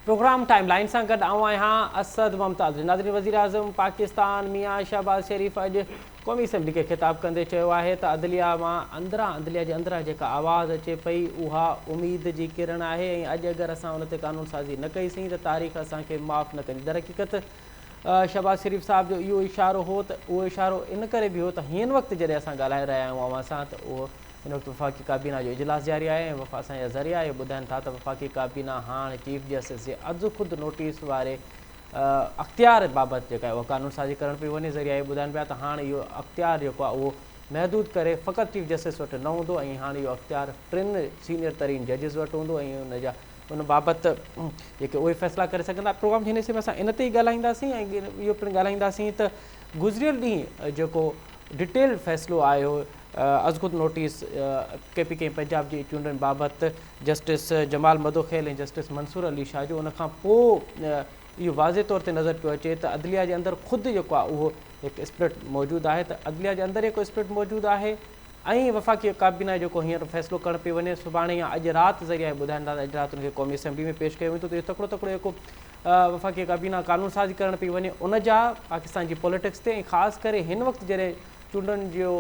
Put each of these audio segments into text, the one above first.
Programme timeline से गड असद मुमताज़। नाज़रीन, वज़ीर आज़म पाकिस्तान मियाँ शहबाज शरीफ अज क़ौमी असम्बली के खिताब कंदे है तो अदलिया मां अदलिया के अंदरां जेका आवाज़ अचे पई उहा उम्मीद की किरण है। अज अगर असां उन ते कानून साज़ी न कईसीं तो तारीख़ असांखे माफ़ न कंदी। दर हक़ीक़त शहबाज शरीफ साहब जो इहो इशारो हो तो वो इशारो इन करे भी हो तो हिन वक्त जॾहिं असां ॻाल्हाए रहिया आहियूं अवां सां त उहो इन वक्त वफ़ाक़ी काबीना जो इजलास जारी है। असांजा ज़रिया ये ॿुधाइनि था तो वफ़ाक़ी काबीना हाँ चीफ जस्टिस के अज खुद नोटिस वारे अख्तियार बाबत जेका वो कानून साज़ी करण पई वञे। ज़रिया ये ॿुधाइनि पिया तो हाँ इहो अख्तियार जेको आहे उहो महदूद करे फ़क़ति चीफ जस्टिस वटि न हूंदो ऐं हाणे इहो अख्तियार टिनि सीनियर तरीन जजिस वटि हूंदो ऐं उन बाबति जेके उहे फ़ैसिला करे सघंदा। प्रोग्राम हिन हिसे में असां इन ते ई ॻाल्हाईंदासीं ऐं इहो पिणु ॻाल्हाईंदासीं त गुज़िरियल ॾींहुं जेको डिटेल फ़ैसिलो आयो अज़खुद नोटिस KPK पंजाब जी चूंडनि बाबति जस्टिस जमाल मदोखेल ऐं जस्टिस मंसूर अली शाह जो उनखां पोइ इहो वाज़े तौर ते नज़र पियो अचे त अदलिया जे अंदरि ख़ुदि जेको आहे उहो हिकु स्प्रिट मौजूदु आहे त अदलिया जे अंदरि हिकु स्प्रिट मौजूदु आहे ऐं वफ़ाक़ी काबीना जेको हींअर फ़ैसिलो करणु पियो वञे सुभाणे या अॼु राति ज़रिया ॿुधाइनि था त अॼु राति उनखे क़ौमी असम्बली में पेश कयो वेंदो त इहो तकिड़ो तकिड़ो जेको वफ़ाक़ी काबीना कानून साज़ी करणु पई वञे उन जा पाकिस्तान जी पॉलिटिक्स ते ऐं ख़ासि करे हिन वक़्तु जॾहिं चूंडनि जो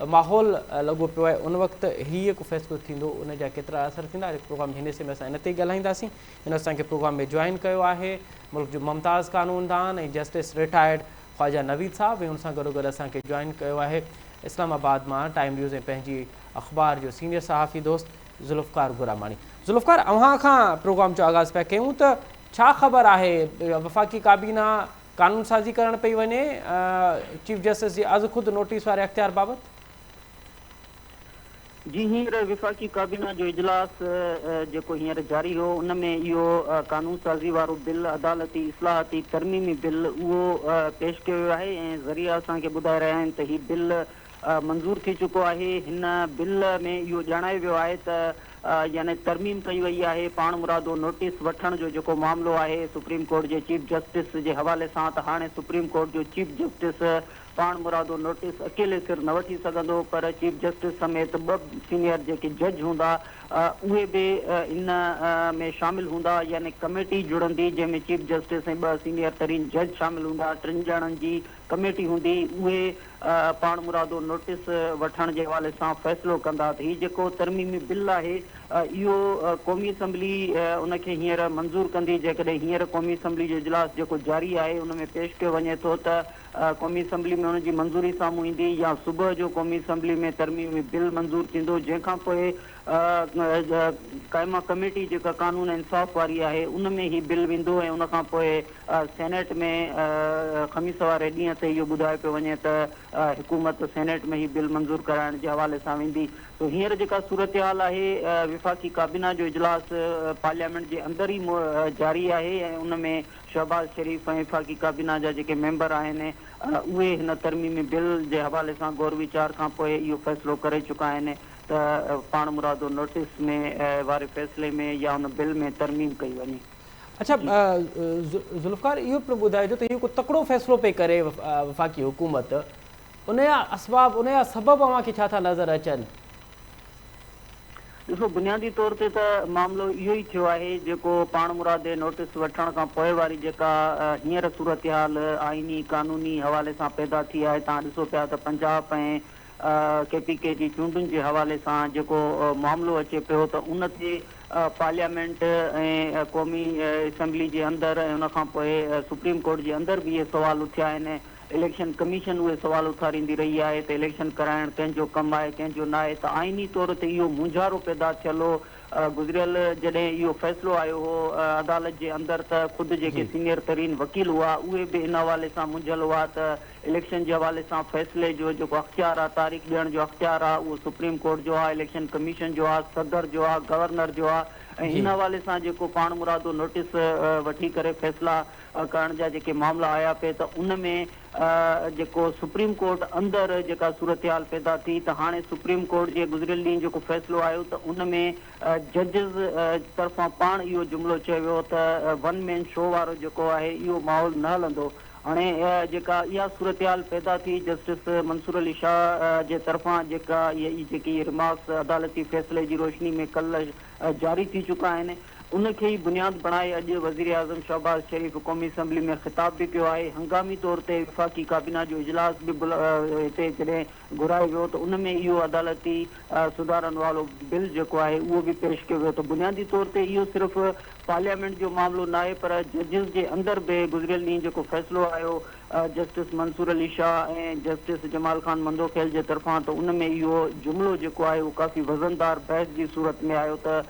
माहौल लॻो पियो आहे उन वक़्तु हीअ जेको फ़ैसिलो थींदो उन जा केतिरा असर थींदा। प्रोग्राम हिन हिसे में असां इन ते ई ॻाल्हाईंदासीं। हिन असांखे प्रोग्राम में जॉइन कयो आहे मुल्क जो मुमताज़ कानूनदान ऐं जस्टिस रिटायर्ड ख्वाजा नवीद साहब ऐं उन सां गॾोगॾु असांखे जॉइन कयो आहे इस्लामाबाद मां टाइम न्यूज़ ऐं पंहिंजी अख़बार जो सीनियर सहाफ़ी दोस्त ज़ुल्फ़कार गुरामानी। ज़ुल्फ़कार, अव्हां खां प्रोग्राम जो आगाज़ पिया कयूं त छा ख़बर आहे वफ़ाक़ी काबीना कानून साज़ी करण पई वञे चीफ जस्टिस जी अज़ ख़ुदि नोटिस वारे अख्तियार बाबति? जी, हींअर विफ़ाक़ी काबीना जो इजलास जेको हींअर जारी हो उन में इहो कानून साज़ी वारो बिल अदालती इस्लाहाती तरमीमी बिल उहो पेश कयो वियो आहे ऐं ज़रिया असांखे ॿुधाए रहिया आहिनि त हीउ बिल मंज़ूर थी चुको आहे। हिन बिल में इहो ॼाणायो वियो आहे त यानी तरमीम कई वई आहे पाण मुरादो नोटिस वठण जो जेको मामिलो आहे सुप्रीम कोर्ट जे चीफ जस्टिस जे हवाले सां त हाणे सुप्रीम कोर्ट जो चीफ जस्टिस पाण मुरादो नोटिस अकेले सिर न वठी सघंदो पर चीफ जस्टिस समेत ॿ सीनियर जेके जज हूंदा उहे बि इन में शामिल हूंदा यानी कमेटी जुड़ंदी जंहिंमें चीफ जस्टिस ऐं ॿ सीनियर तरीन जज शामिल हूंदा। टिनि ॼणनि जी कमेटी हूंदी उहे पाण मुरादो नोटिस वठण जे हवाले सां फ़ैसिलो कंदा। त हीउ जेको तरमीमी बिल आहे इहो क़ौमी असम्बली उनखे हींअर मंज़ूर कंदी जेकॾहिं हींअर क़ौमी असम्बली जो इजलास जेको जारी आहे उन में पेश कयो वञे थो त क़ौमी असम्बली में उनजी मंज़ूरी साम्हूं ईंदी या सुबुह जो क़ौमी असम्बली में तरमीमी बिल मंज़ूर थींदो जंहिंखां पोइ क़ाइमा कमेटी जेका कानून इंसाफ़ वारी आहे उन में ही बिल वेंदो ऐं उनखां पोइ सेनेट में ख़मीस वारे ॾींहं ते इहो ॿुधायो पियो वञे त हुकूमत सेनेट में ही बिल मंज़ूर कराइण जे हवाले सां वेंदी। तो हींअर जेका सूरत हाल आहे विफ़ाक़ी काबीना जो इजलास पार्लियामेंट जे अंदरि ई जारी आहे ऐं उन में शहबाज शरीफ ऐं वफ़ाक़ी काबीना जा जेके मेंबर आहिनि उहे हिन तरमीमी बिल जे हवाले सां गौर वीचार खां पोइ इहो फ़ैसिलो करे चुका आहिनि त पाण मुरादो नोटिस में वारे फ़ैसिले में या उन बिल में तरमीम कई वञे। अच्छा ज़ुल्फ़कार, इहो पिणु ॿुधाइजो त इहो को तकिड़ो फ़ैसिलो पई करे वफ़ाक़ी हुकूमत उनजा असबाब उनजा सबब अव्हांखे छा था नज़र अचनि? ॾिसो, बुनियादी तौर ते त मामिलो इहो ई थियो आहे जेको पाण मुरादे नोटिस वठण खां पोइ वारी जेका हींअर सूरत हाल आइनी कानूनी हवाले सां पैदा थी आहे। तव्हां ॾिसो पिया त पंजाब ऐं KPK जी चूंडुनि जे हवाले सां जेको मामिलो अचे पियो त उन ते पार्लियामेंट ऐं क़ौमी असम्बली जे अंदरि ऐं उनखां पोइ सुप्रीम कोर्ट जे अंदरि बि इहे सुवाल उथिया आहिनि। इलेक्शन कमीशन उहे सुवाल उथारींदी रही आहे त इलेक्शन कराइण कंहिंजो कमु आहे कंहिंजो न आहे। त आइनी तौर ते इहो मुंझारो पैदा थियल हो। गुज़िरियल जॾहिं इहो फ़ैसिलो आयो हो अदालत जे अंदरि त ख़ुदि जेके सीनियर तरीन वकील हुआ उहे बि इन हवाले सां मुंझल हुआ त इलेक्शन जे हवाले सां फ़ैसिले जो जेको अख़्तियार आहे तारीख़ ॾियण जो अख़्तियार आहे उहो सुप्रीम कोर्ट जो आहे, इलेक्शन कमीशन जो आहे, सदर जो आहे, गवर्नर जो आहे। ऐं हिन हवाले सां जेको पाण मुरादो नोटिस वठी करे फ़ैसिला करण जा जेके मामला आया पिए त उन में जेको सुप्रीम कोर्ट अंदरि जेका सूरत हाल पैदा थी त हाणे सुप्रीम कोर्ट जे गुज़िरियल ॾींहुं जेको फ़ैसिलो आयो त उन में जजिस तरफ़ां पाण इहो जुमिलो चयो वियो त वन मैन शो वारो जेको आहे इहो माहौल न हलंदो। हाणे जेका इहा सूरत हाल पैदा थी जस्टिस मंसूर अली शाह जे तरफ़ां जेका जेकी रिमार्क्स अदालती फ़ैसिले जी रोशनी में कल्ह जारी थी चुका आहिनि उनखे ई बुनियाद बणाए अॼु वज़ीर आज़म शहबाज़ शरीफ़ क़ौमी असम्बली में ख़िताब बि कयो आहे। हंगामी तौर ते वफ़ाक़ी काबीना जो इजलास बि हिते जॾहिं घुरायो वियो त उन में इहो अदालती सुधारनि वारो बिल जेको आहे उहो बि पेश कयो वियो। त बुनियादी तौर ते इहो सिर्फ़ु पार्लियामेंट जो मामिलो न आहे, पर जजिस जे अंदरि बि गुज़िरियल ॾींहुं जेको फ़ैसिलो आयो जस्टिस मंसूर अली शाह ऐं जस्टिस जमाल ख़ान मंदोखेल जे तरफ़ां, त उन में इहो जुमिलो जेको आहे उहो काफ़ी वज़नदार बहस जी सूरत में आयो त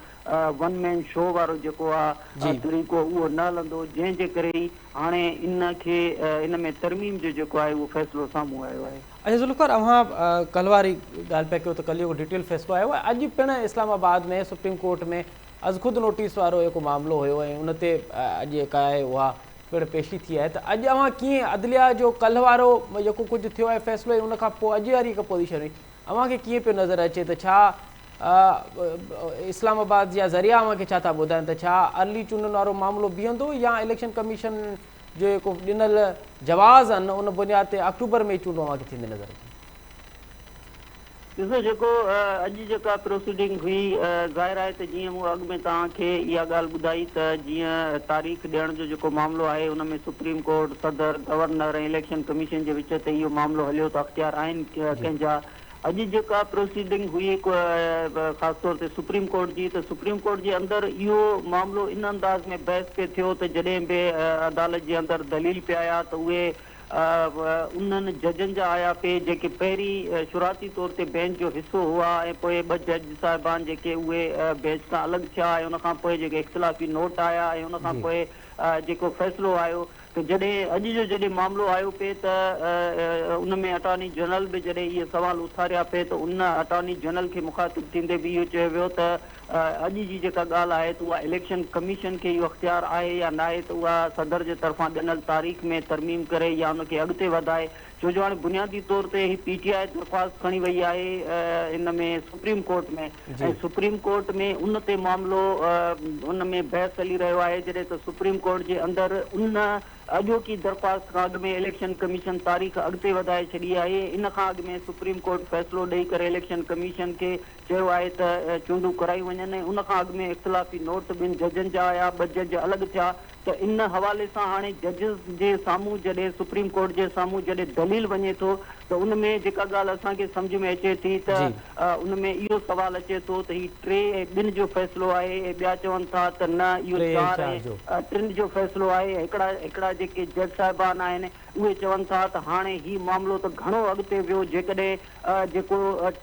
वन मैन शो वारो जेको आहे तरीक़ो उहो न हलंदो, जंहिंजे करे ई हाणे इनखे इन में तरमीम जो जेको आहे उहो फ़ैसिलो साम्हूं आयो आहे। अच्छा ज़ुल्फ़िकार, अव्हां कल्ह वारी ॻाल्हि पिया कयो त कल्ह इहो डिटेल फ़ैसिलो आयो आहे। अॼु पिणु इस्लामाबाद में सुप्रीम कोर्ट में अॼु ख़ुदि नोटिस वारो जेको मामिलो हुयो ऐं उन ते अॼु जेका आहे उहा पिणु पेशी थी आहे, त अॼु अव्हां कीअं अदलिया जो कल्ह वारो जेको कुझु थियो आहे फ़ैसिलो ऐं उन खां पोइ अॼु वारी हिकु पोज़ीशन हुई, अव्हांखे कीअं पियो नज़र अचे त छा इस्लामाबाद जा ज़रिया अव्हांखे छा था ॿुधाइनि त छा अर्ली चूंडनि वारो मामिलो बीहंदो या इलेक्शन कमीशन जो जेको ॾिनल जवाज़ आहिनि उन बुनियाद ते अक्टूबर में चूंडूं अव्हांखे थींदे नज़र अचे? ॾिसो, जेको अॼु जेका प्रोसीडिंग हुई ज़ाहिर आहे त जीअं मूं अॻु में तव्हांखे इहा ॻाल्हि ॿुधाई त जीअं तारीख़ ॾियण जो जेको मामिलो आहे उन में सुप्रीम कोर्ट, सदर, गवर्नर ऐं इलेक्शन कमीशन जे विच ते इहो मामिलो हलियो त अख़्तियार आहिनि कंहिंजा। अॼु जेका प्रोसीडिंग हुई ख़ासि तौर ते सुप्रीम कोर्ट जी, त सुप्रीम कोर्ट जे अंदरि इहो मामिलो इन अंदाज़ में बहस पे थियो त जॾहिं बि अदालत जे अंदरि दलील पिया आया त उहे उन्हनि जजनि जा आया पे जेके पहिरीं शुराती तौर ते बेंच जो हिसो हुआ ऐं पोइ ॿ जज साहिबान जेके उहे बेंच खां अलॻि थिया ऐं उन खां पोइ जेके इख़्तिलाफ़ी नोट आया ऐं उन खां पोइ जेको फ़ैसिलो आयो त जॾहिं अॼु जो जॾहिं मामिलो आयो पे त उन में अटॉर्नी जनरल बि जॾहिं इहे सवाल उथारिया पे त उन अटॉर्नी जनरल खे मुखातिब थींदे बि इहो चयो वियो त अॼु जी जेका ॻाल्हि आहे त उहा इलेक्शन कमीशन खे इहो अख़्तियार आहे या न आहे त उहा सदर जे तरफ़ां ॾिनल तारीख़ में तरमीम करे या उनखे अॻिते वधाए। छो जो हाणे बुनियादी तौर ते ही PTI दरख़्वास्त खणी वई आहे इन में सुप्रीम कोर्ट में, ऐं सुप्रीम कोर्ट में उन ते मामिलो उन में बहस हली रहियो आहे जॾहिं त सुप्रीम कोर्ट जे अंदरि उन अॼोकी दरख़्वास्त खां अॻु में इलेक्शन कमीशन तारीख़ अॻिते वधाए छॾी आहे। इन खां अॻु में सुप्रीम कोर्ट फ़ैसिलो ॾेई करे इलेक्शन कमीशन खे चयो आहे त चूंडूं कराई वञनि। उन खां अॻु में इख़्तिलाफ़ी नोट ॿिनि जजनि जा आया, ॿ जज अलॻि थिया। त इन हवाले सां हाणे जजिस जे साम्हूं जॾहिं सुप्रीम कोर्ट जे साम्हूं जॾहिं दलील वञे थो त उन में जेका ॻाल्हि असांखे सम्झ में अचे थी त उन में इहो सुवालु अचे थो त ही 3 ऐं 2 जो फ़ैसिलो आहे ऐं ॿिया चवनि था त न इहो 4 ऐं 3 जो फ़ैसिलो आहे। हिकिड़ा जेके जज साहिबान आहिनि उहे चवनि था त हाणे ही मामिलो त घणो अॻिते वियो, जेकॾहिं जेको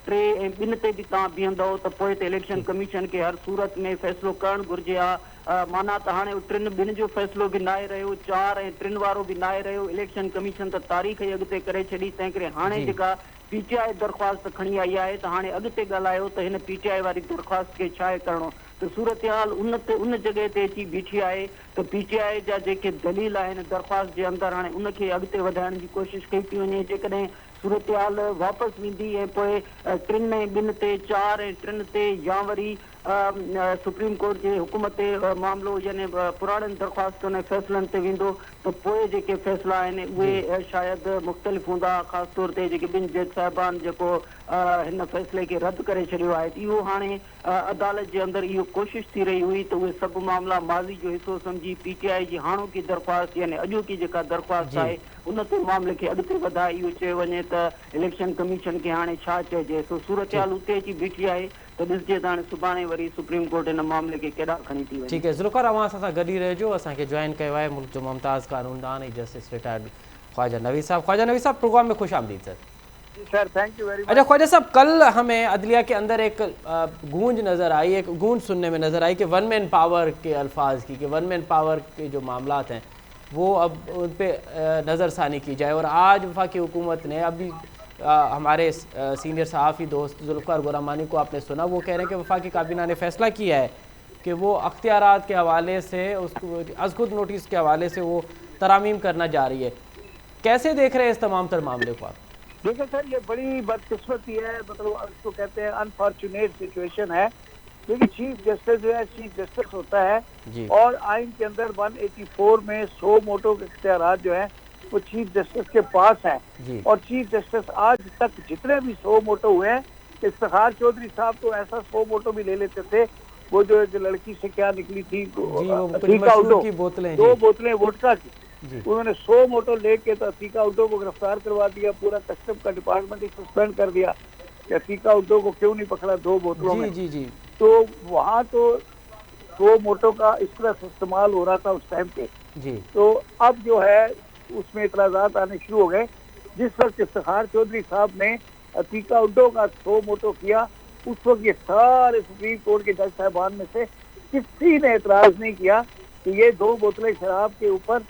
3 ऐं 2 ते बि तव्हां बीहंदव त पोइ त इलेक्शन कमीशन खे हर सूरत में फ़ैसिलो करणु घुरिजे हा। माना त हाणे 3 2 जो फ़ैसिलो बि न आहे रहियो, 4 ऐं 3 वारो बि न आहे रहियो। इलेक्शन कमीशन त तारीख़ ई अॻिते करे छॾी, तंहिं करे हाणे जेका PTI दरख़्वास्त खणी आई आहे त हाणे अॻिते ॻाल्हायो त हिन PTI वारी दरख़्वास्त खे छा आहे करिणो। त सूरत हाल उन जॻह ते अची बीठी आहे त PTI जा जेके दलील आहिनि दरख़्वास्त जे अंदरि हाणे उनखे अॻिते वधाइण जी कोशिशि कई थी वञे। जेकॾहिं सूरत हाल वापसि वेंदी ऐं पोइ 3 ऐं 2 ते, 4 ऐं 3 ते या वरी सुप्रीम कोर्ट जे हुकुम ते मामिलो यानी पुराणनि दरख़्वास्तुनि ऐं फ़ैसिलनि ते वेंदो त पोइ जेके फ़ैसिला आहिनि उहे शायदि मुख़्तलिफ़ हूंदा। ख़ासि तौर ते जेके 2 जज साहिबान जेको हिन फ़ैसिले खे रद्द करे छॾियो आहे, इहो हाणे अदालत जे अंदरि इहो कोशिशि थी रही हुई त उहे सभु मामला माज़ी जो हिसो सम्झी PTI जी हाणोकी दरख़्वास्त यानी अॼोकी जेका दरख़्वास्त आहे उन ते मामले खे अॻिते वधाए इहो चयो वञे त इलेक्शन कमीशन खे हाणे छा चइजे। सो सूरत हाल उते अची बीठी आहे त ॾिसजे त हाणे सुभाणे वरी सुप्रीम कोर्ट हिन मामले खे केॾा खणी थी वञे। ठीकु आहे ज़ुल्फ़िकार, अव्हां असां सां गॾु ई रहिजो। असांखे जॉइन कयो आहे मुल्क जो मुमताज़ कानूनदान ऐं जस्टिस रिटायर्ड ख्वाजा नवीद साहब। ख्वाजा नवीद साहब, प्रोग्राम में खुश आमदीद sir. Sir thank you very much. अच्छा ख्वाजा साहब, कल हमें अदलिया के अंदर एक गूंज नज़र आई, एक गूंज सुनने में नज़र आई कि 1 मैन पावर के अल्फाज की, कि 1 मैन पावर के जो मामलात हैं वो अब उन पर नज़रसानी की जाए। और आज वफाकी हुकूमत ने अभी हमारे सीनियर सहाफ़ी दोस्त ज़ुल्फ़िकार गुरामानी को आपने सुना, वो कह रहे हैं कि वफाकी काबीना ने फ़ैसला किया है कि वो अख्तियारात के हवाले से, उसको अज़खुद नोटिस के हवाले से वो तरामीम करना जा रही है। कैसे देख रहे हैं इस तमाम तर मामले को आप? देखिए सर, ये बड़ी बदकिस्मती है, मतलब इसको कहते हैं अनफॉर्चुनेट सिचुएशन है। देखिए चीफ जस्टिस जो है चीफ जस्टिस होता है और आइन के अंदर 184 में 100 मोटो के इख्तियारात जो है वो चीफ जस्टिस के पास हैं। और चीफ जस्टिस आज तक जितने भी 100 मोटो हुए हैं, इफ्तिखार चौधरी साहब तो ऐसा 100 मोटो भी ले लेते थे वो जो लड़की से क्या निकली थी, वो अतीका उड्डो की बोतलें, 2 बोतलें वोडका की, जी। उन्होंने 100 मोटो लेके तो अतीका उड्डो को गिरफ्तार करवा दिया। पूरा कस्टम का डिपार्टमेंट ही सस्पेंड कर दिया कि अतीका उड्डो को क्यों नहीं पकड़ा 2 बोतलों में। जी। तो वहाँ तो 2 मोटो का इस तरह से इस्तेमाल हो रहा था उस टाइम पे जी। तो अब जो है उसमें इतराजात आने शुरू हो गए। जिस वक्त इफ्तिखार चौधरी साहब ने अतीका उड्डो का 100 मोटो किया, उस वक्त ये सारे सुप्रीम कोर्ट के जज साहबान में से किसी ने एतराज नहीं किया कि ये 2 बोतलें शराब के ऊपर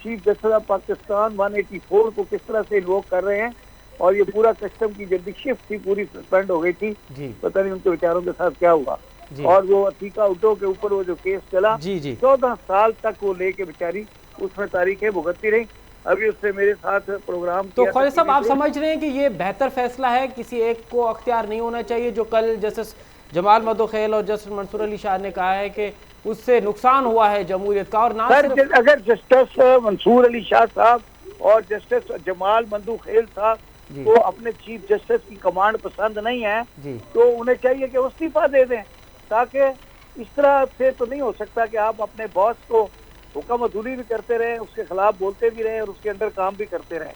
चीफ जस्टिस ऑफ पाकिस्तान 184 को किस तरह से इन्वोक कर रहे हैं। और ये पूरा कस्टम की जो शिफ्ट थी पूरी सस्पेंड हो गई थी, पता नहीं उनके विचारों के साथ क्या हुआ। और वो अतीका उड्डो के ऊपर वो जो केस चला 14 साल तक वो लेके बेचारी उसमें तारीखें भुगतती रही। अभी उससे मेरे साथ प्रोग्राम तो ख्वाजा साहब आप समझ रहे हैं कि ये बेहतर फैसला है, किसी एक को अख्तियार नहीं होना चाहिए, जो कल जस्टिस जमाल मदोखेल और जस्टिस मंसूर अली शाह ने कहा है कि उससे नुकसान हुआ है जमहूरियत का। और ना सिर्फ अगर जस्टिस मंसूर अली शाह साहब और जस्टिस जमाल मदोखेल साहब को अपने चीफ जस्टिस की कमांड पसंद नहीं है तो उन्हें चाहिए कि वो इस्तीफा दे दें, ताकि इस तरह से तो नहीं हो सकता कि आप अपने बॉस को हुक्म अधूरी भी करते रहे, उसके खिलाफ बोलते भी रहे और उसके अंदर काम भी करते रहे।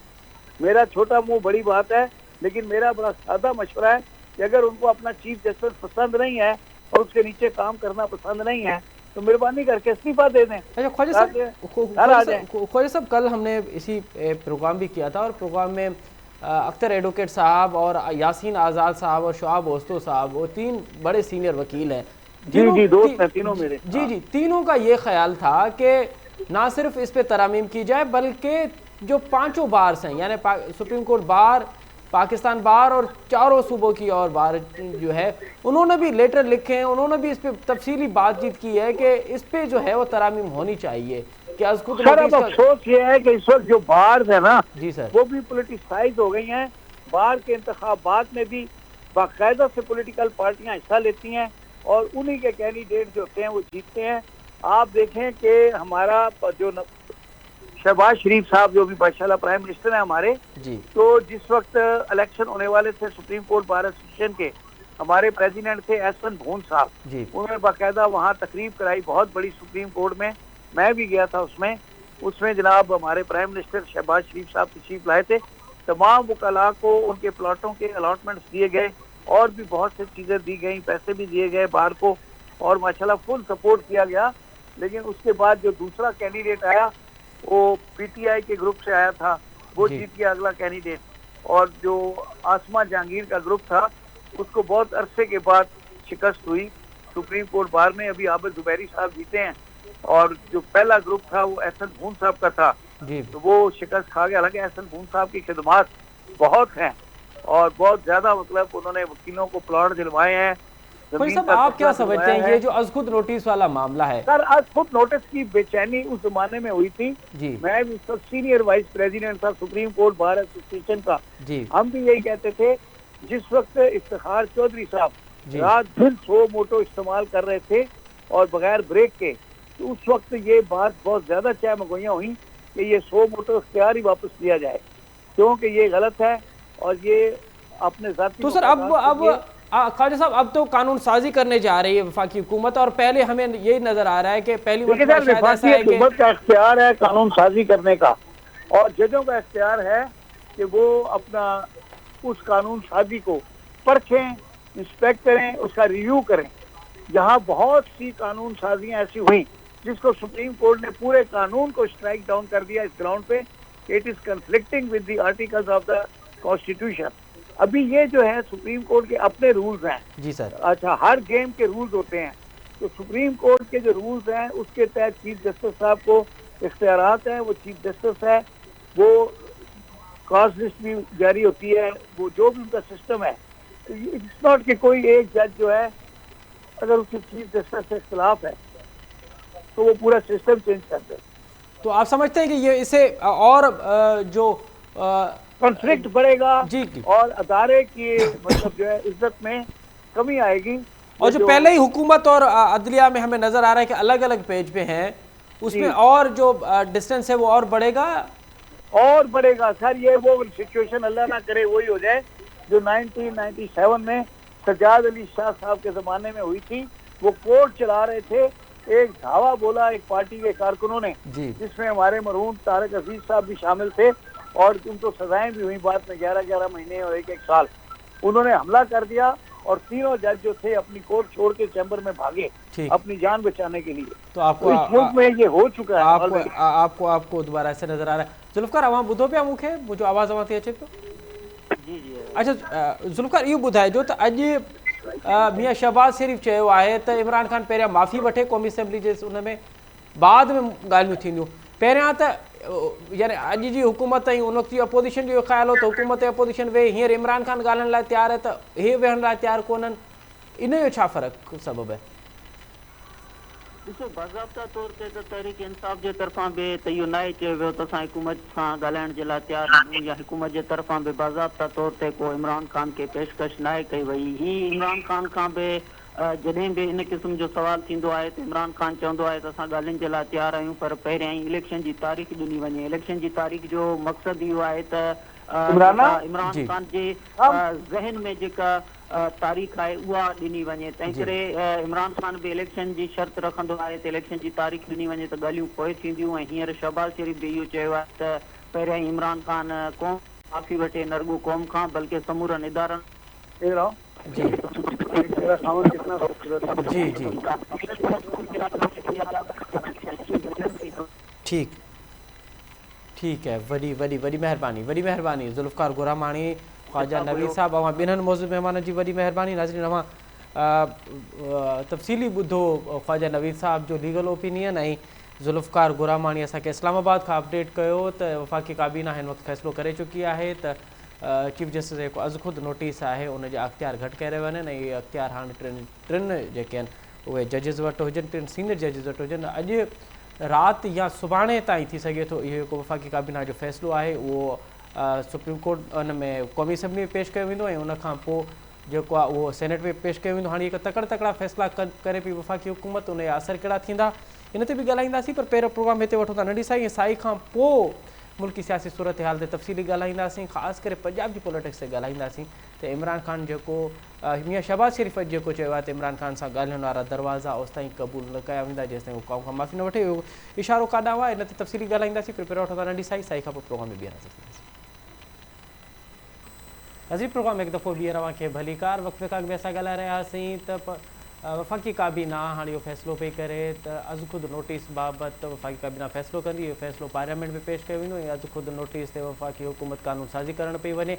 मेरा छोटा मुंह बड़ी बात है, लेकिन मेरा बड़ा सादा मशवरा है कि अगर उनको अपना चीफ जस्टिस पसंद नहीं है और उसके नीचे काम करना पसंद नहीं है तो मेहरबानी करके इस्तीफा दे दें। अच्छा ख्वाजा साहब कल हमने इसी प्रोग्राम भी किया था और प्रोग्राम में अख्तर एडवोकेट साहब और यासीन आज़ाद साहब और शुआब ओस्तो साहब, वो 3 बड़े सीनियर वकील हैं। तीनों मेरे जी, तीनों का ये ख्याल था कि ना सिर्फ इस पे तरामीम की जाए बल्कि जो 5 बार्स हैं, यानी सुप्रीम कोर्ट बार, पाकिस्तान बार और 4 सूबों की और बार जो है, उन्होंने भी लेटर लिखे हैं, उन्होंने भी इस पे तफसीली बातचीत की है कि इस पे जो है वो तरामीम होनी चाहिए। क्या सर अब अफसोस ये है कि इस वक्त जो बार है ना जी सर, वो भी पॉलिटिसाइज हो गई हैं। बार के इंतखाबात में भी बाकायदा से पॉलिटिकल पार्टियां हिस्सा लेती हैं और उन्हीं के कैंडिडेट जो होते हैं वो जीतते हैं। आप देखें कि हमारा जो शहबाज शरीफ साहब जो भी माशाल्लाह प्राइम मिनिस्टर हैं हमारे जी, तो जिस वक्त इलेक्शन होने वाले थे सुप्रीम कोर्ट बार एसोसिएशन के, हमारे प्रेसिडेंट थे एहसन भून साहब, उन्होंने बाकायदा वहाँ तकरीब कराई बहुत बड़ी सुप्रीम कोर्ट में, मैं भी गया था उसमें जनाब हमारे प्राइम मिनिस्टर शहबाज शरीफ साहब तशरीफ लाए थे। तमाम वकला को उनके प्लाटों के अलॉटमेंट्स दिए गए और भी बहुत सी चीज़ें दी गई, पैसे भी दिए गए बार को और माशाल्लाह फुल सपोर्ट किया गया। लेकिन उसके बाद जो दूसरा कैंडिडेट आया वो पीटीआई के ग्रुप से आया था, वो जीत गया अगला कैंडिडेट। और जो आसमा जहांगीर का ग्रुप था उसको बहुत अरसे के बाद शिकस्त हुई सुप्रीम कोर्ट बार में। अभी आबिद जुबैरी साहब जीते हैं और जो पहला ग्रुप था वो एहसन भून साहब का था तो वो शिकस्त खा गया। हालांकि एहसन भून साहब की खिदमात बहुत हैं और बहुत ज्यादा मतलब उन्होंने वकीलों को प्लॉट दिलवाए हैं। सब आप क्या समझते हैं ये जो अज़खुद नोटिस वाला मामला है? सर अज़खुद नोटिस की बेचैनी उस जमाने में हुई थी जी। मैं भी सब सीनियर वाइस प्रेसिडेंट था सुप्रीम कोर्ट बार एसोसिएशन का जी। हम भी यही कहते थे जिस वक्त इफ्तिखार चौधरी साहब रात दिन 100 मोटो इस्तेमाल कर रहे थे और बगैर ब्रेक के, तो उस वक्त ये बात बहुत ज्यादा चहमगोइयां हुई कि ये 100 मोटो इख्तियार ही वापस लिया जाए, क्योंकि ये गलत है और ये अपने जाती। तो सर अब ख्वाजा साहब अब तो कानून साजी करने जा रही है वफाकी हुकूमत और पहले हमें यही नजर आ रहा है कि पहली हुकूमत का इख्तियार है कानून साजी करने का और जजों का इख्तियार है कि वो अपना उस कानून साजी को परखें, इंस्पेक्ट करें, उसका रिव्यू करें। जहाँ बहुत सी कानून साजियाँ ऐसी हुई जिसको सुप्रीम कोर्ट ने पूरे कानून को स्ट्राइक डाउन कर दिया इस ग्राउंड पे it is conflicting with the articles of the constitution. अभी ये जो है सुप्रीम कोर्ट के अपने रूल्स हैं जी सर। अच्छा हर गेम के रूल्स होते हैं, तो सुप्रीम कोर्ट के जो रूल्स हैं उसके तहत चीफ जस्टिस साहब को इख्तियारात हैं, वो चीफ जस्टिस है, वो कॉज लिस्ट भी जारी होती है, वो जो भी उनका सिस्टम है। तो इट्स नॉट कि कोई एक जज जो है अगर उसके चीफ जस्टिस से इख्तिलाफ है तो वो पूरा सिस्टम चेंज कर दे। तो आप समझते हैं कि ये इसे और जो कॉन्फ्लिक्ट बढ़ेगा जी और अदारे की मतलब जो है इज्जत में कमी आएगी। और जो पहले ही हुकूमत और अदलिया में हमें नजर आ रहा है कि अलग अलग पेज पे हैं, उसमें और जो डिस्टेंस है वो और बढ़ेगा सर। ये वो सिचुएशन अल्लाह ना करे वही हो जाए जो 1997 में सज्जाद अली शाह साहब के ज़माने में हुई थी। वो कोर्ट चला रहे थे। एक धावा बोला एक पार्टी के कारकुनों ने, जिसमें हमारे मरहूम तारिक अजीज साहब भी शामिल थे, और उनको सजाएं भी हुई बाद में 11-11 महीने और 1-1 साल। उन्होंने हमला कर दिया और तीनों जज जो थे अपनी कोर्ट छोड़ के चैम्बर में भागे अपनी जान बचाने के लिए। तो आपको इस मुल्क में ये हो चुका है। आपको दोबारा ऐसे नजर आ रहा है। जुल्फकार अवां ॿुधो पिया मूंखे, मुंहिंजो आवाज़ अवां थी अचे पियो? जी जी। अच्छा जुल्फकार इहो ॿुधाइजो त अॼु मियां शहबाज़ शरीफ़ चयो आहे त इमरान ख़ान पहिरियां माफ़ी वठे क़ौमी असैम्बली जे उन में, बाद में ॻाल्हियूं थींदियूं। पहिरियां त यानी अॼु जी हुकूमत ऐं उन वक़्तु अपोजिशन जो ख़्यालु हो त हुकूमत ऐं अपोजिशन वेही, हींअर इमरान ख़ान ॻाल्हाइण लाइ तयारु आहे त इहे वेहण लाइ तयारु कोन्हनि, इन जो छा फ़र्क़ु सबबु आहे? ॾिसो, बाज़ाब्ता तौर ते त तहरीक इंसाफ़ जे तरफ़ां बि त इहो न आहे चयो वियो त असां हुकूमत सां ॻाल्हाइण जे लाइ तयारु आहियूं, या हुकूमत जे तरफ़ां बि बाज़ाब्ता तौर ते को इमरान ख़ान खे पेशकश न आहे कई वई। ही इमरान ख़ान खां बि जॾहिं बि इन क़िस्म जो सुवाल थींदो आहे त इमरान ख़ान चवंदो आहे त असां ॻाल्हियुनि जे लाइ तयारु आहियूं, पर पहिरियां ई इलेक्शन जी तारीख़ ॾिनी वञे। इलेक्शन जी तारीख़ जो मक़सदु इहो आहे त इमरान ख़ान जे ज़हन में जेका तारीख़ आहे उहा ॾिनी वञे। तंहिं करे इमरान ख़ान बि इलेक्शन जी शर्त रखंदो आहे त इलेक्शन जी तारीख़ ॾिनी वञे त ॻाल्हियूं पोइ थींदियूं। ऐं हींअर शहबाज़ शरीफ़ बि इहो चयो आहे त पहिरियां ई इमरान ख़ान क़ौम माफ़ी वठे, न रुॻो क़ौम खां बल्कि समूरनि इदारनि। जी जी जी ठीक है। वॾी वॾी वॾी महिरबानी ज़ुल्फ़कार गुरामाणी, ख्वाजा नवीद साहब, अवां ॿिन्हिनि मौज़ूद महिमाननि जी वॾी महिरबानी। नाज़रीन, अवां तफ़सीली ॿुधो ख्वाजा नवीद साहब जो लीगल ओपिनियन, ऐं ज़ुल्फ़कार गुरामाणी असांखे इस्लामाबाद खां अपडेट कयो त वफ़ाक़ी काबीना हिन वक़्तु फ़ैसिलो करे चुकी आहे त चीफ जस्टिस जेको अज़ ख़ुदि नोटिस आहे उनजा अख़्तियार घटि करे वञनि, ऐं इहे अख़्तियार हाणे टिनि जेके आहिनि उहे जजिस वटि हुजनि, टिनि सीनियर जजिस वटि हुजनि। अॼु राति या सुभाणे ताईं थी सघे थो इहो जेको वफ़ाक़ी काबीना जो फ़ैसिलो आहे उहो सुप्रीम कोर्ट उन में क़ौमी असैम्बली में पेश कयो वेंदो, ऐं उनखां पोइ जेको आहे उहो सेनेट में पेश कयो वेंदो। हाणे हिकु तकड़ा फ़ैसिला करे पई वफ़ाक़ी हुकूमत, उनजा असर कहिड़ा थींदा इन ते बि ॻाल्हाईंदासीं। पर पहिरियों प्रोग्राम हिते वठूं था नंढी साई, ऐं साई खां पोइ मुल्की सियासी सूरत हाल ते तफ़सीली ॻाल्हाईंदासीं, ख़ासि करे पंजाब जी पॉलिटिक्स ते ॻाल्हाईंदासीं त इमरान ख़ान जेको मियां शहबाज़ शरीफ़ जेको चयो आहे त इमरान ख़ान सां ॻाल्हाइण वारा दरवाज़ा ओसिताईं क़बूल न कया वेंदा जेसिताईं उहो क़ौम खां माफ़ी न वठे, इहो इशारो काॾा हुआ, इन ते तफ़सीली ॻाल्हाईंदासीं। पहिरियों वठूं था नंढी साई खां पोइ प्रोग्राम में ॿीहर नज़ीर प्रोग्राम हिकु दफ़ो ॿीहर अव्हांखे भली कार। वक़्फ़े खां अॻु असां ॻाल्हाए रहियासीं त वफ़ाक़ी काबीना हाणे इहो फ़ैसिलो पई करे त अज़ ख़ुदि नोटिस बाबति वफ़ाक़ी काबीना फ़ैसिलो कंदी, इहो फ़ैसिलो पार्लियामेंट में पेश कयो वेंदो, ऐं अज़ ख़ुदि नोटिस ते वफ़ाक़ी हुकूमत क़ानून साज़ी करणु पई वञे।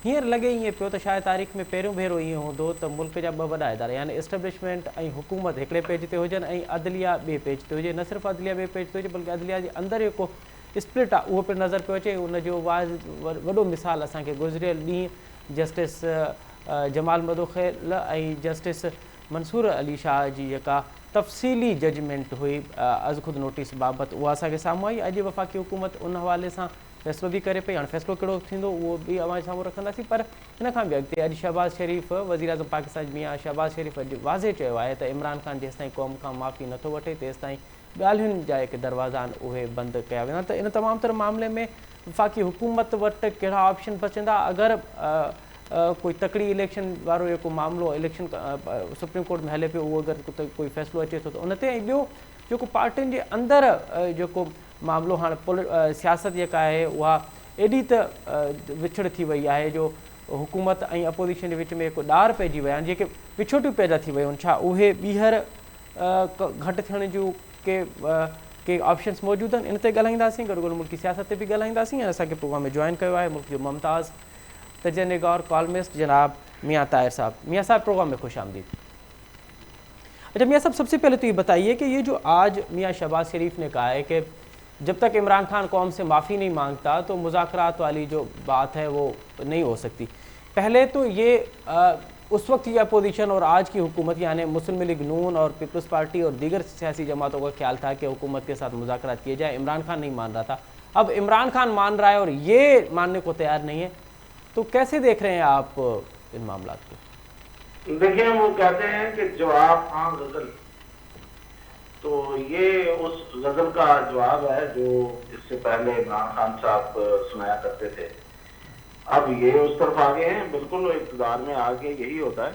हींअर लॻे ईअं पियो त शायदि तारीख़ में पहिरियों भेरो ईअं हूंदो त मुल्क जा ॿ वॾा इदारा यानी इस्टेब्लिशमेंट ऐं हुकूमत हिकिड़े पेज ते हुजनि, ऐं अदलिया ॿिए पेज ते हुजे। न सिर्फ़ु अदलिया ॿिए पेज ते हुजे बल्कि अदलिया जे अंदरि जेको स्प्लिट आहे उहो पिणु नज़र पियो अचे। उनजो वॾो मिसाल असांखे गुज़िरियल ॾींहुं जस्टिस जमाल मदोखेल ऐं जस्टिस मंसूर अली शाह जी जेका तफ़सीली जजमेंट हुई अज़ ख़ुदि नोटिस बाबति, उहा असांखे साम्हूं आई। अॼु वफ़ाक़ी हुकूमत उन हवाले सां फ़ैसिलो बि करे पई। हाणे फ़ैसिलो कहिड़ो थींदो उहो बि अव्हां साम्हूं रखंदासीं। पर हिन खां बि अॻिते अॼु शहबाज़ शरीफ़ वज़ीर आज़म पाकिस्तान मियां शहबाज़ शरीफ़ अॼु वाज़े चयो आहे त इमरान ख़ान जेसिताईं क़ौम खां माफ़ी नथो वठे तेसिताईं ॻाल्हियुनि जा जेके दरवाज़ा आहिनि उहे बंदि कया वेंदा। त इन तमामु तर मामले में वफ़ाक़ी हुकूमत वटि कहिड़ा ऑप्शन बचंदा अगरि कोई तकड़ी इलेक्शन वारो जेको मामिलो इलेक्शन सुप्रीम कोर्ट में हले पियो उहो अगरि कोई फ़ैसिलो अचे थो त उन ते, ऐं ॿियो जेको पार्टियुनि जे अंदरि जेको मामिलो हाणे सियासत जेका आहे उहा एॾी त विछड़ थी वई आहे जो हुकूमत ऐं अपोजिशन जे विच में जेको ॾार पइजी विया आहिनि, जेके विछोटियूं पैदा थी वियूं आहिनि, छा उहे ॿीहर घटि थियण जूं के ऑप्शन्स मौजूदु आहिनि? इन ते ॻाल्हाईंदासीं, गॾो गॾु मुल्की सियासत ते बि ॻाल्हाईंदासीं। ऐं असांखे प्रोग्राम में जॉइन कयो आहे मुल्क जो मुमताज़ तजनिगार कॉलमिस्ट जनाब मियां ताहिर साहब। मियां साहब प्रोग्राम में खुश आमदीद। अच्छा मियां साहब, सबसे पहले तो ये बताइए कि ये जो आज मियां शहबाज शरीफ ने कहा है कि जब तक इमरान खान कौम से माफ़ी नहीं मांगता तो मुज़ाकरात वाली जो बात है वो नहीं हो सकती। पहले तो ये उस वक्त की अपोजिशन और आज की हुकूमत यानी मुस्लिम लीग नून और पीपल्स पार्टी और दीगर सियासी जमातों का ख्याल था कि हुकूमत के साथ मुज़ाकरात किए जाए, इमरान खान नहीं मान रहा था। अब इमरान खान मान रहा है और ये मानने को तैयार नहीं है, तो कैसे देख रहे हैं आप इन मामला को? देखिए, वो कहते हैं कि जवाब हाँ गजल, तो ये उस गजल का जवाब है जो इससे पहले इमरान खान साहब सुनाया करते थे। अब ये उस तरफ आगे हैं, बिल्कुल इक़्तिदार में आगे यही होता है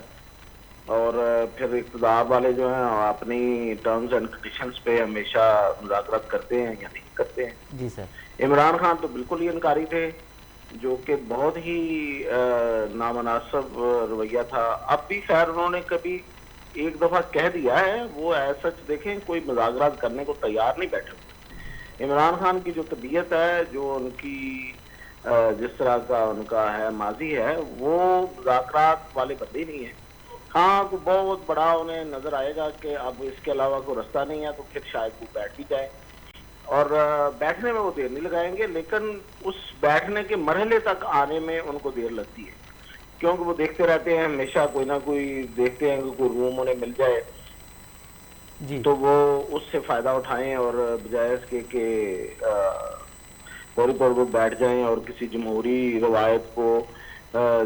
और फिर इक़्तिदार वाले जो हैं अपनी टर्म्स एंड कंडीशंस पे हमेशा मुज़ाकरात करते हैं या नहीं करते हैं। जी सर। इमरान खान तो बिल्कुल ही इनकारी थे, जो कि बहुत ही नामनासिब रवैया था। अब भी खैर उन्होंने कभी एक दफा कह दिया है, वो ऐसा देखें कोई मुज़ाकरात करने को तैयार नहीं बैठे। इमरान खान की जो तबीयत है, जो उनकी जिस तरह का उनका है माजी है, वो मुज़ाकरात वाले बंदे नहीं है। हाँ, तो बहुत बड़ा उन्हें नजर आएगा कि अब इसके अलावा कोई रास्ता नहीं है, तो फिर शायद वो बैठ भी जाए, और बैठने में वो देर नहीं लगाएंगे, लेकिन उस बैठने के मरहले तक आने में उनको देर लगती है, क्योंकि वो देखते रहते हैं हमेशा कोई ना कोई, देखते हैं कि कोई रूम उन्हें मिल जाए जी, तो वो उससे फायदा उठाएं, और बजाय इसके कि फौरी तौर पर बैठ जाएं और किसी जमहूरी रवायत को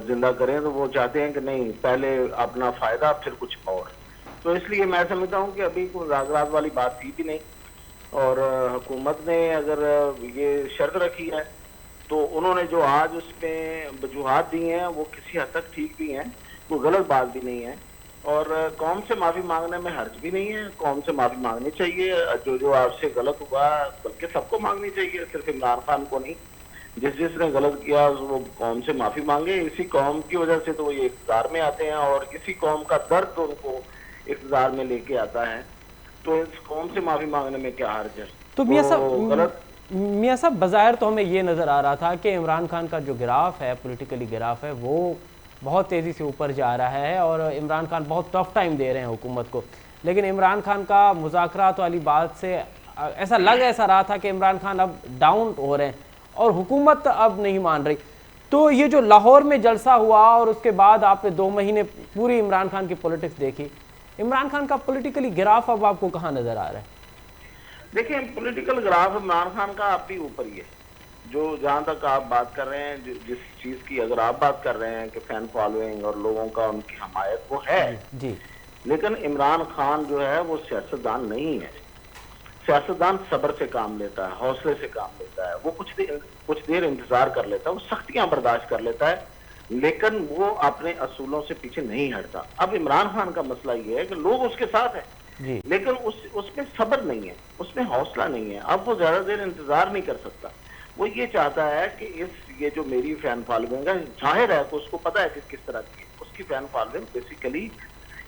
जिंदा करें, तो वो चाहते हैं कि नहीं, पहले अपना फायदा फिर कुछ और। तो इसलिए मैं समझता हूँ कि अभी कोई मुज़ाकरात वाली बात थी भी नहीं, और हुकूमत ने अगर ये शर्त रखी है तो उन्होंने जो आज उसमें वजूहात दी हैं वो किसी हद तक ठीक भी हैं, कोई गलत बात भी नहीं है, और कौम से माफ़ी मांगने में हर्ज भी नहीं है। कौम से माफ़ी मांगनी चाहिए, जो जो आपसे गलत हुआ बल्कि सबको मांगनी चाहिए, सिर्फ इमरान खान को नहीं। जिसने गलत किया वो कौम से माफ़ी मांगे। इसी कौम की वजह से तो वो ये इक़्तिदार में आते हैं, और इसी कौम का दर्द उनको इक़्तिदार में लेके आता है, तो इस कौम से माफ़ी मांगने में क्या हर्ज है। तो मियां साहब बज़ाहिर तो हमें ये नज़र आ रहा था कि इमरान खान का जो ग्राफ है, पॉलिटिकली ग्राफ है, वो बहुत तेज़ी से ऊपर जा रहा है, और इमरान खान बहुत टफ टाइम दे रहे हैं हुकूमत को। लेकिन इमरान खान का मुज़ाकरात वाली बात से ऐसा रहा था कि इमरान खान अब डाउन हो रहे हैं और हुकूमत अब नहीं मान रही। तो ये जो लाहौर में जलसा हुआ और उसके बाद आपने 2 महीने पूरी इमरान खान की पॉलिटिक्स देखी, इमरान खान का पॉलिटिकली ग्राफ अब आपको कहाँ नज़र आ रहा है? देखिए, पॉलिटिकल ग्राफ इमरान खान का आप भी ऊपर ही है। जो जहां तक आप बात कर रहे हैं, जिस चीज की अगर आप बात कर रहे हैं कि फैन फॉलोइंग और लोगों का उनकी हमायत, वो है जी। लेकिन इमरान खान जो है वो सियासतदान नहीं है। सियासतदान सब्र से काम लेता है, हौसले से काम लेता है, वो कुछ देर इंतजार कर लेता है, वो सख्तियां बर्दाश्त कर लेता है, लेकिन वो अपने असूलों से पीछे नहीं हटता। अब इमरान खान का मसला ये है कि लोग उसके साथ हैं, लेकिन उसमें सब्र नहीं है, उसमें हौसला नहीं है। अब वो ज्यादा देर इंतजार नहीं कर सकता। वो ये चाहता है कि ये जो मेरी फैन फॉलोइंग है, जाहिर है, तो उसको पता है कि किस तरह की है उसकी फैन फॉलोइंग। बेसिकली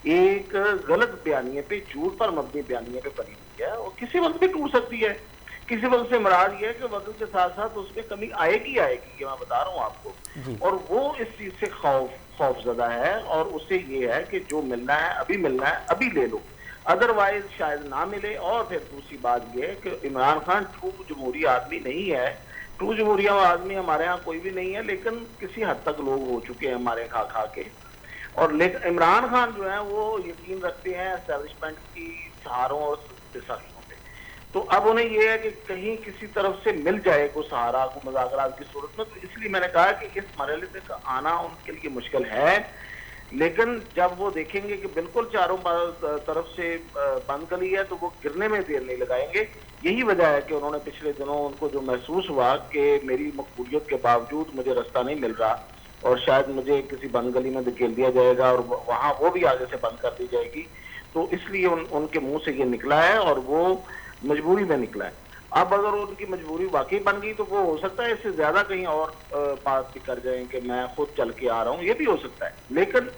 एक गलत बयानिए पे, झूठ पर मबनी बयानिए पे बनी हुई है, और किसी वक्त भी टूट सकती है। किसी वक्त से मराद ये है कि वक्त के साथ साथ उसमें कमी आएगी, ये मैं बता रहा हूँ आपको। और वो इस चीज से खौफजदा है, और उससे ये है कि जो मिलना है अभी ले लो, अदरवाइज शायद ना मिले। और फिर दूसरी बात यह है कि इमरान खान ट्रू जमहूरी आदमी नहीं है। ट्रू जमहूरी आदमी हमारे यहाँ कोई भी नहीं है, लेकिन किसी हद तक लोग हो चुके हैं हमारे खा के। और लेकिन इमरान खान जो है वो यकीन रखते हैं एस्टेब्लिशमेंट की सहारों और साजिशों पे। तो अब उन्हें यह है कि कहीं किसी तरफ से मिल जाए को सहारा, को मुज़ाकरात की सूरत में। तो इसलिए मैंने कहा कि इस मरहले तक आना उनके लिए मुश्किल है, लेकिन जब वो देखेंगे कि बिल्कुल चारों तरफ से बंद गली है, तो वो गिरने में देर नहीं लगाएंगे। यही वजह है कि उन्होंने पिछले दिनों उनको जो महसूस हुआ कि मेरी मकबूलियत के बावजूद मुझे रास्ता नहीं मिल रहा, और शायद मुझे किसी बंद गली में धकेल दिया जाएगा, और वहां वो भी आगे से बंद कर दी जाएगी। तो इसलिए उनके मुंह से ये निकला है, और वो मजबूरी में निकला है। अब अगर उनकी मजबूरी वाकई बन गई तो वो हो सकता है इससे ज्यादा कहीं और बात भी कर जाएं कि मैं खुद चल के आ रहा हूँ, ये भी हो सकता है। लेकिन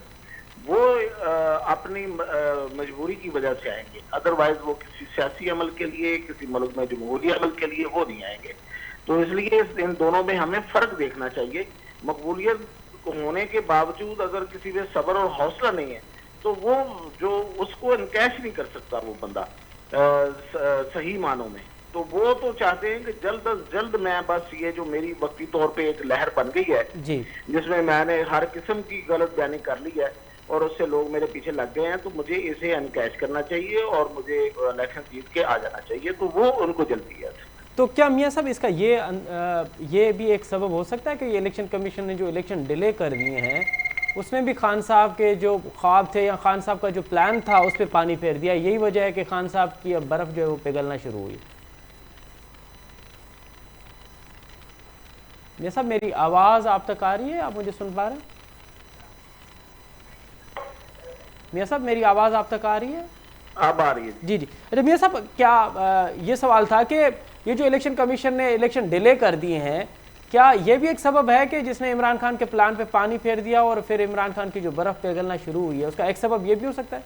वो अपनी मजबूरी की वजह से आएंगे, अदरवाइज वो किसी सियासी अमल के लिए, किसी मुल्क में जमहूरी अमल के लिए वो नहीं आएंगे। तो इसलिए इन दोनों में हमें फर्क देखना चाहिए। मकबूलियत होने के बावजूद अगर किसी में सब्र और हौसला नहीं है, तो वो जो उसको इनकैश नहीं कर सकता वो बंदा सही मानों में। तो वो तो चाहते हैं कि जल्द अज जल्द मैं बस ये जो मेरी वक्ती तौर पे एक लहर बन गई है जी, जिसमें मैंने हर किस्म की गलत बयानी कर ली है और उससे लोग मेरे पीछे लग गए हैं, तो मुझे इसे अनकैश करना चाहिए और मुझे इलेक्शन जीत के आ जाना चाहिए। तो वो उनको जल्दी है। तो क्या मियां साहब इसका ये भी एक सबब हो सकता है कि ये इलेक्शन कमीशन ने जो इलेक्शन डिले कर दिए हैं उसमें भी खान साहब के जो ख्वाब थे या खान साहब का जो प्लान था उस पर पानी फेर दिया? यही वजह है कि खान साहब की अब बर्फ जो है वो पिघलना शुरू हुई। ये सब मेरी आवाज़ आप तक आ रही है? आप मुझे सुन पा रहे हैं? मियाँ साहब मेरी आवाज़ आप तक आ रही है? अब आ रही है जी जी। अच्छा मियाँ साहब, क्या ये सवाल था कि ये जो इलेक्शन कमीशन ने इलेक्शन डिले कर दिए हैं, क्या ये भी एक सबब है कि जिसने इमरान खान के प्लान पे पानी फेर दिया और फिर इमरान खान की जो बर्फ पिघलना शुरू हुई है, उसका एक सबब ये भी हो सकता है?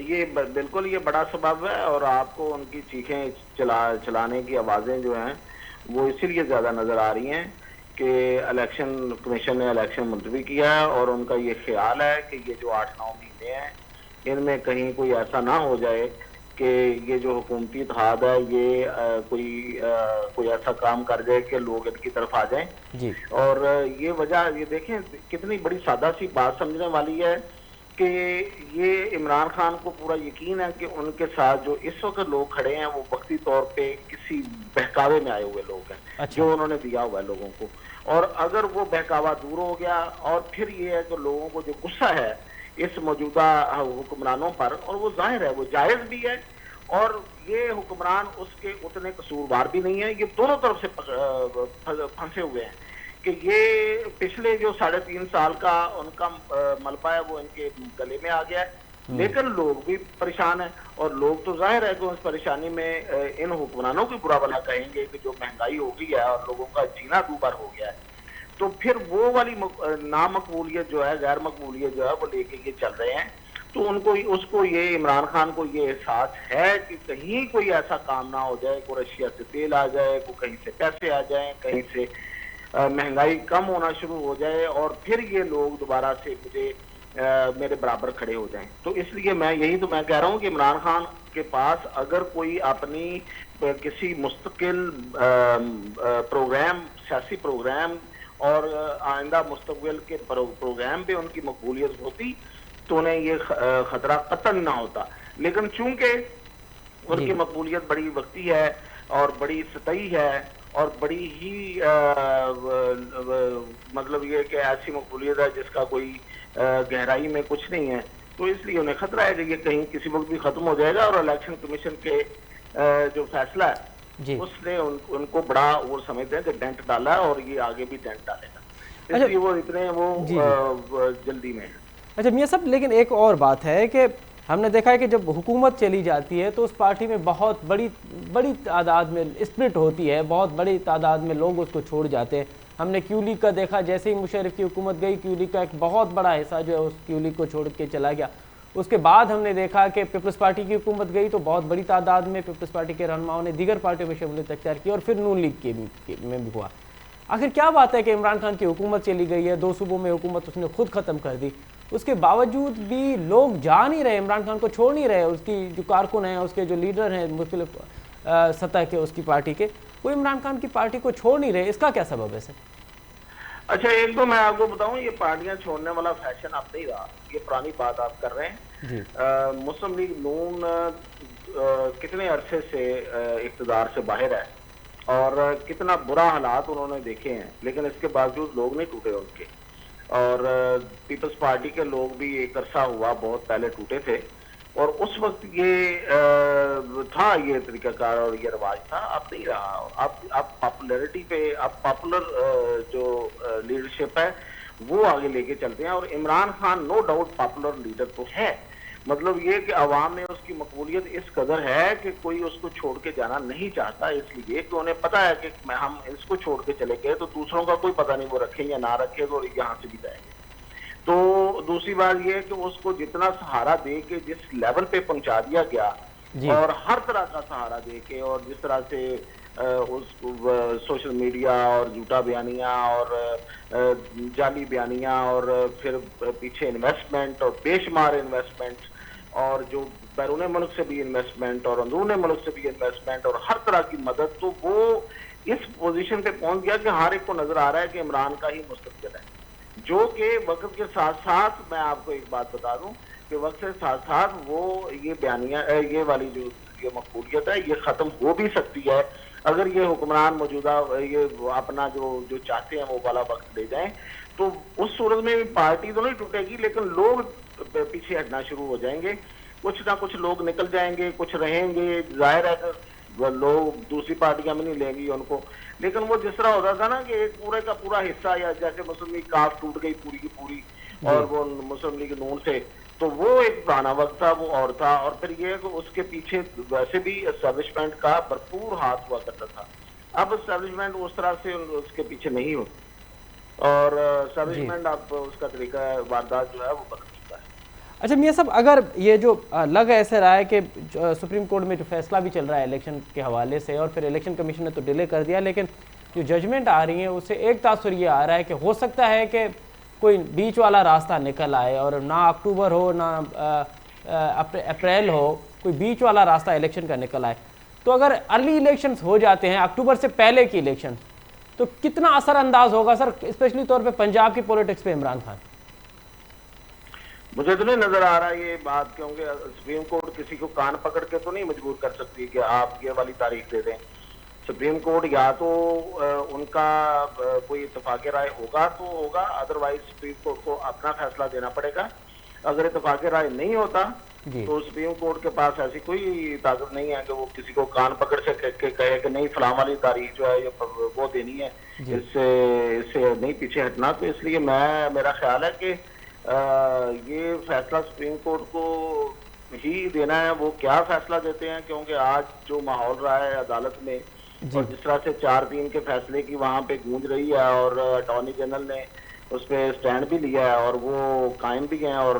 ये बिल्कुल ये बड़ा सबब है, और आपको उनकी चीखें चलाने की आवाजें जो हैं वो इसीलिए ज्यादा नजर आ रही हैं कि इलेक्शन कमीशन ने इलेक्शन मुलतवी किया है, और उनका ये ख्याल है कि ये जो 8-9 महीने हैं इनमें कहीं कोई ऐसा ना हो जाए कि ये जो हुकूमती इत्तेहाद है ये कोई ऐसा काम कर जाए कि लोग इनकी तरफ आ जाएं जी। और ये वजह, ये देखें कितनी बड़ी सादा सी बात समझने वाली है कि ये इमरान खान को पूरा यकीन है कि उनके साथ जो इस वक्त लोग खड़े हैं वो वक्ती तौर पे किसी बहकावे में आए हुए लोग हैं। अच्छा। जो उन्होंने दिया हुआ है लोगों को, और अगर वो बहकावा दूर हो गया और फिर ये है कि लोगों को जो गुस्सा है इस मौजूदा हुक्मरानों पर, और वो जाहिर है वो जायज भी है, और ये हुक्मरान उसके उतने कसूरवार भी नहीं है, ये दोनों तरफ से फंसे हुए हैं कि ये पिछले जो 3.5 साल का उनका मलबा है वो इनके गले में आ गया है, लेकिन लोग भी परेशान हैं, और लोग तो जाहिर है कि उस परेशानी में इन हुक्मरानों की बुरा भला कहेंगे कि जो महंगाई हो गई है और लोगों का जीना दूभर हो गया है, तो फिर वो वाली नामकबूलियत जो है, गैर मकबूलियत जो है वो लेके ये चल रहे हैं। तो उसको ये इमरान खान को ये एहसास है कि कहीं कोई ऐसा काम ना हो जाए, कोई रशिया से तेल आ जाए, कोई कहीं से पैसे आ जाए, कहीं से महंगाई कम होना शुरू हो जाए, और फिर ये लोग दोबारा से मेरे बराबर खड़े हो जाएं। तो इसलिए मैं कह रहा हूं कि इमरान खान के पास अगर कोई अपनी किसी मुस्तकिल प्रोग्राम, सियासी प्रोग्राम और आइंदा मुस्तकबिल के प्रोग्राम पे उनकी मकबूलियत होती तो उन्हें ये खतरा कतई ना होता, लेकिन चूंकि उनकी मकबूलियत बड़ी वक्ती है और बड़ी सतही है और बड़ी ही मतलब ये कि ऐसी मकबूलियत है जिसका कोई गहराई में कुछ नहीं है, तो इसलिए उन्हें खतरा है कि ये कहीं किसी वक्त भी खत्म हो जाएगा, और इलेक्शन कमीशन के जो फैसला है उसने उनको बड़ा वो समझते हैं कि डेंट डाला है और ये आगे भी डेंट डालेगा, इसलिए वो इतने जल्दी में है। अच्छा मियाँ साहब, लेकिन एक और बात है कि हमने देखा है कि जब हुकूमत चली जाती है तो उस पार्टी में बहुत बड़ी तादाद में स्प्लिट होती है, बहुत बड़ी तादाद में लोग उसको छोड़ जाते हैं। हमने क्यू लीग का देखा, जैसे ही मुशर्रफ की हुकूमत गई क्यू लीग का एक बहुत बड़ा हिस्सा जो है उस क्यू लीग को छोड़ के चला गया। उसके बाद हमने देखा कि पीपल्स पार्टी की हुकूमत गई तो बहुत बड़ी तादाद में पीपल्स पार्टी के रहनुमाओं ने दीगर पार्टियों में शमूलियत अख्तियार की, और फिर नून लीग में भी हुआ। आखिर क्या बात है कि इमरान खान की हुकूमत चली गई है, 2 सूबों में हुकूमत उसने खुद ख़त्म कर दी, उसके बावजूद भी लोग जा नहीं रहे, इमरान खान को छोड़ नहीं रहे, उसकी जो कारकुन हैं, उसके जो लीडर हैं मुख्तलिफ सतह के उसकी पार्टी के, वो इमरान खान की पार्टी को छोड़ नहीं रहे, इसका क्या सबब है सर? अच्छा, एक तो मैं आपको बताऊं, ये पार्टियां छोड़ने वाला फैशन अब नहीं रहा, ये पुरानी बात आप कर रहे हैं। मुस्लिम लीग नून कितने अरसे से इक़्तिदार से बाहर है और कितना बुरा हालात उन्होंने देखे हैं, लेकिन इसके बावजूद लोग नहीं टूटे उनके, और पीपल्स पार्टी के लोग भी एक अरसा हुआ बहुत पहले टूटे थे, और उस वक्त ये था ये तरीकाकार और ये रवाज था, अब नहीं रहा। अब पॉपुलैरिटी पे, अब पॉपुलर जो लीडरशिप है वो आगे लेके चलते हैं, और Imran Khan no doubt popular leader तो है, मतलब ये कि अवाम में उसकी मकबूलियत इस कदर है कि कोई उसको छोड़ के जाना नहीं चाहता, इसलिए कि उन्हें पता है कि हम इसको छोड़ के चले गए तो दूसरों का कोई पता नहीं वो रखें या ना रखें, तो यहाँ से भी जाएंगे। तो दूसरी बात यह है कि उसको जितना सहारा दे के जिस लेवल पे पहुंचा दिया गया, और हर तरह का सहारा दे के, और जिस तरह से उस सोशल मीडिया और झूठा बयानियां और जाली बयानियां और फिर पीछे इन्वेस्टमेंट और बेशुमार इन्वेस्टमेंट, और जो बैरून मुल्क से भी इन्वेस्टमेंट और अंदरून मुल्क से भी इन्वेस्टमेंट और हर तरह की मदद, तो वो इस पोजीशन पे पहुंच गया कि हर एक को नजर आ रहा है कि इमरान का ही मुस्तकबिल है, जो कि वक्त के साथ साथ मैं आपको एक बात बता दूं कि वक्त के साथ साथ वो ये बयानियां, ये वाली जो ये मकबूलियत है ये खत्म हो भी सकती है अगर ये हुक्मरान मौजूदा ये अपना जो चाहते हैं वो वाला वक्त ले जाएं, तो उस सूरत में पार्टी तो नहीं टूटेगी, लेकिन लोग पीछे हटना शुरू हो जाएंगे, कुछ ना कुछ लोग निकल जाएंगे, कुछ रहेंगे, जाहिर है कि लोग दूसरी पार्टियां में नहीं लेंगी उनको, लेकिन वो जिस तरह होता था ना कि एक पूरे का पूरा हिस्सा, या जैसे मुस्लिम लीग काफ टूट गई पूरी की पूरी और वो मुस्लिम लीग नून से तो वो एक पुराना वक्त था, वो और था। और फिर ये कि उसके पीछे वैसे भी एस्टेब्लिशमेंट का भरपूर हाथ हुआ करता था। अब एस्टेब्लिशमेंट उस तरह से उसके पीछे नहीं हो, और एस्टेब्लिशमेंट अब उसका तरीका वारदात जो है वो बदल चुका है। अच्छा मियां साहब, अगर ये जो लग ऐसे रहा है कि सुप्रीम कोर्ट में जो फैसला भी चल रहा है इलेक्शन के हवाले से, और फिर इलेक्शन कमीशन ने तो डिले कर दिया, लेकिन जो जजमेंट आ रही है उससे एक तासुर ये आ रहा है कि हो सकता है कि कोई बीच वाला रास्ता निकल आए, और ना अक्टूबर हो ना अप्रैल हो, कोई बीच वाला रास्ता इलेक्शन का निकल आए। तो अगर अर्ली इलेक्शंस हो जाते हैं, अक्टूबर से पहले की इलेक्शन, तो कितना असरअंदाज होगा सर, स्पेशली तौर पे पंजाब की पॉलिटिक्स पे इमरान खान? मुझे तो नहीं नजर आ रहा ये बात, क्योंकि सुप्रीम कोर्ट किसी को कान पकड़ के तो नहीं मजबूर कर सकती कि आप ये वाली तारीख दे दें। सुप्रीम कोर्ट या तो उनका कोई इत्तेफाक राय होगा तो होगा, अदरवाइज सुप्रीम कोर्ट को अपना फैसला देना पड़ेगा। अगर इत्तेफाक राय नहीं होता तो सुप्रीम कोर्ट के पास ऐसी कोई ताकत नहीं है कि वो किसी को कान पकड़ से कहे कि नहीं फलां वाली तारीख जो है ये वो देनी है, इससे नहीं पीछे हटना। तो इसलिए मेरा ख्याल है कि ये फैसला सुप्रीम कोर्ट को ही देना है। वो क्या फैसला देते हैं, क्योंकि आज जो माहौल रहा है अदालत में, और जिस तरह से 4-3 के फैसले की वहां पे गूंज रही है, और अटॉर्नी जनरल ने उस पर स्टैंड भी लिया है और वो कायम भी हैं, और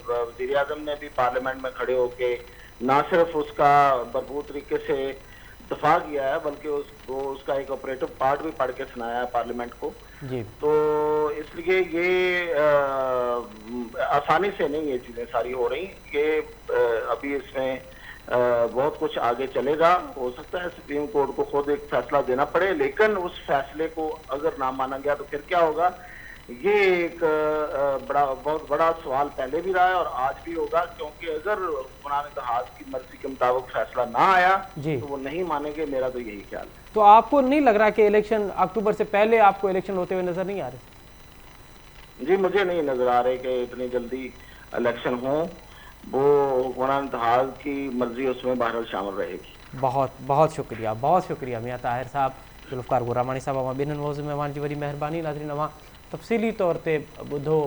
वज़ीर आज़म ने भी पार्लियामेंट में खड़े होके ना सिर्फ उसका भरपूर तरीके से दफा किया है, बल्कि उसका एक ऑपरेटिव पार्ट भी पढ़ के सुनाया है पार्लियामेंट को जी। तो इसलिए ये आसानी से नहीं ये चीजें सारी हो रही, ये अभी इसमें बहुत कुछ आगे चलेगा। हो सकता है सुप्रीम कोर्ट को खुद एक फैसला देना पड़े, लेकिन उस फैसले को अगर ना माना गया तो फिर क्या होगा, ये एक बहुत बड़ा सवाल पहले भी रहा है और आज भी होगा। क्योंकि अगर कुरान इत्तेहाद की मर्जी के मुताबिक फैसला ना आया तो वो नहीं मानेंगे, मेरा तो यही ख्याल है। तो आपको नहीं लग रहा कि इलेक्शन अक्टूबर से पहले आपको इलेक्शन होते हुए नजर नहीं आ रहे? जी, मुझे नहीं नजर आ रहे कि इतनी जल्दी इलेक्शन हो। वो कुरान इत्तेहाद की मर्जी उसमें बहरहाल शामिल रहेगी। बहुत बहुत शुक्रिया मियां ताहिर साहब, जुल्फ़कार गुर्रामानी साहब, अवां ॿिन्हिनि मौज़ूअ में अवां जी वॾी महिरबानी। नाज़रीन, अवां तफ़सीली तौर ते ॿुधो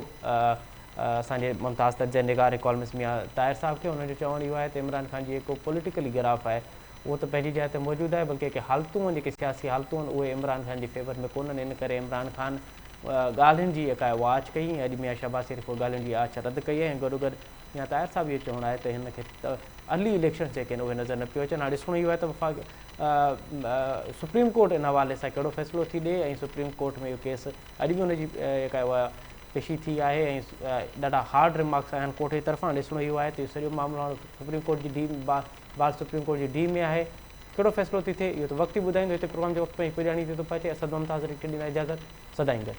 असांजे मुमताज़ तर्जुमे निगार कॉलमिस्ट मियां ताहिर साहब खे। उन्हनि जो चवणु इहो आहे त इमरान ख़ान जी जेको पॉलिटिकली गिराफ़ आहे उहो त पंहिंजी जाइ ते मौजूदु आहे, बल्कि हालतूं आहिनि, जेके सियासी हालतूं आहिनि उहे इमरान ख़ान जे फेवर में कोन्हनि। इन करे इमरान ख़ान ॻाल्हियुनि जी जेका आहे उहा आच कई। अॼु मियां शहबाज़ शरीफ़ ॻाल्हियुनि जी आच रद्द कई आहे। ऐं गॾोगॾु मियां ताहिर साहब इहो चवणु आहे त हिन खे अर्ली इलेक्शन जेके आहिनि उहे नज़र न पियो अचनि। हाणे ॾिसणो इहो आहे त सुप्रीम कोर्ट इन हवाले सां कहिड़ो फ़ैसिलो थी ॾिए, ऐं सुप्रीम कोर्ट में इहो केस अॼु बि हुनजी जेका उहा पेशी थी आहे, ऐं ॾाढा हार्ड रिमार्क्स आहिनि कोर्ट जी तरफ़ां। ॾिसणो इहो आहे त इहो सॼो मामिलो हाणे सुप्रीम कोर्ट जी डी बाल सुप्रीम कोर्ट जी डी में आहे। कहिड़ो फ़ैसिलो थी थिए इहो त वक़्तु ई ॿुधाईंदो। हिते प्रोग्राम जे वक़्त में पुॼाणी थी थो पचे। असद मुमताज़ खे ॾींदा इजाज़त, सदाईं गॾु।